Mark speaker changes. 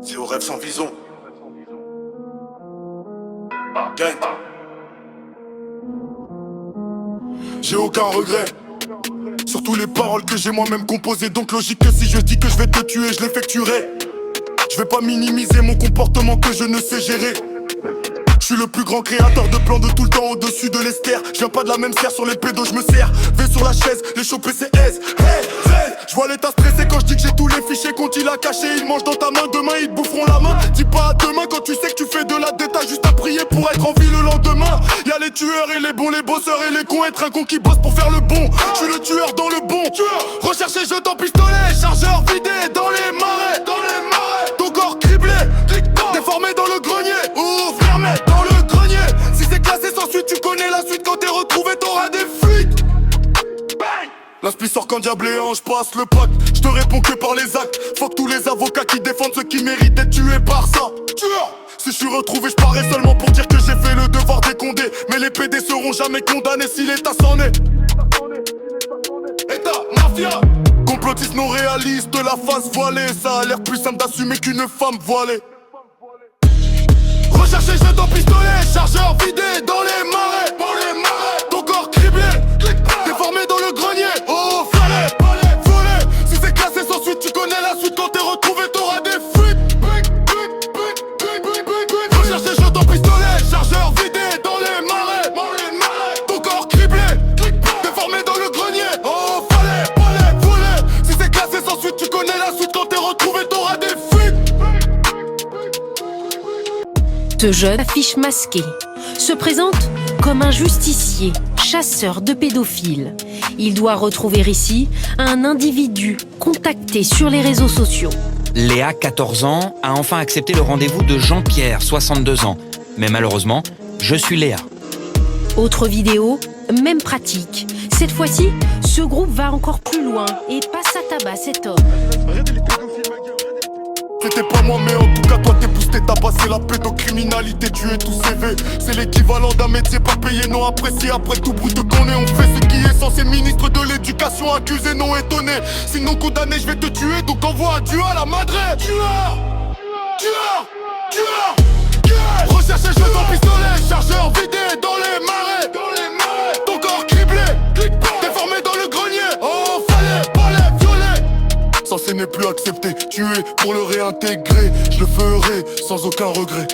Speaker 1: C'est au rêve sans vision. Gang. J'ai aucun regret. Surtout les paroles que j'ai moi-même composées. Donc logique que si je dis que je vais te tuer, je l'effectuerai. Je vais pas minimiser mon comportement que je ne sais gérer. Je suis le plus grand créateur de plans de tout le temps au-dessus de l'ester. Je viens pas de la même serre, sur les pédos je me sers. V sur la chaise, les choper c'est S. Je vois l'état stressé quand je dis que j'ai tous les fichiers qu'on il a cachés. Ils mangent dans ta main, demain ils te boufferont la main. Dis pas à demain quand tu sais que tu fais de la déta. Juste à prier pour être en vie le lendemain. Y'a les tueurs et les bons, les bosseurs et les cons. Être un con qui bosse pour faire le bon. Je suis le tueur dans le bon. Recherché, jetant pistolet, chargeur vidé dans les marais. Ton corps criblé, déformé dans le grenier. Ou fermé dans le grenier. Si c'est classé sans suite, tu connais la suite. Quand t'es retrouvé, t'auras des fuites. L'inspi sort quand diable et ange passe le pack. Je te réponds que par les actes. Fuck tous les avocats qui défendent ceux qui méritent d'être tués par ça. Si je suis retrouvé, je parais seulement pour dire que j'ai fait le devoir des condés. Mais les PD seront jamais condamnés si l'État s'en est. État, mafia, complotiste non réaliste, la face voilée. Ça a l'air plus simple d'assumer qu'une femme voilée. Recherché, jetant pistolet, chargeur vidé dans les marais. Ton corps criblé, déformé dans le grenier. Oh, fallait, volé. Si c'est classé sans suite, tu connais la suite. Quand t'es retrouvé, t'auras des fuites. Recherché, jetant pistolet, chargeur vidé dans les marais. Ton corps criblé, déformé dans le grenier. Oh, fallait, volé. Si c'est classé sans suite, tu connais la suite. Quand t'es retrouvé, t'auras des fuites.
Speaker 2: Ce jeune affiche masqué se présente comme un justicier, chasseur de pédophiles. Il doit retrouver ici un individu contacté sur les réseaux sociaux.
Speaker 3: Léa, 14 ans, a enfin accepté le rendez-vous de Jean-Pierre, 62 ans. Mais malheureusement, je suis Léa.
Speaker 2: Autre vidéo, même pratique. Cette fois-ci, ce groupe va encore plus loin et passe à tabac cet homme.
Speaker 1: C'était pas moi mais en tout cas toi t'es boosté, t'as passé la pédocriminalité, tu es tout CV. C'est l'équivalent d'un métier pas payé, non apprécié. Après tout bout de qu'on est, on fait ce qui est censé. Ministre de l'éducation accusé, non étonné. Sinon condamné, je vais te tuer, donc envoie un tueur à la madre. Tueur. Recherché, jetant pistolet, chargeur vidé dans les marais. Ton corps criblé, déformé dans le grenier. Oh fallait, violer. Censé n'est plus accepté, tuer pour le réintégrer. Je le ferai sans aucun regret.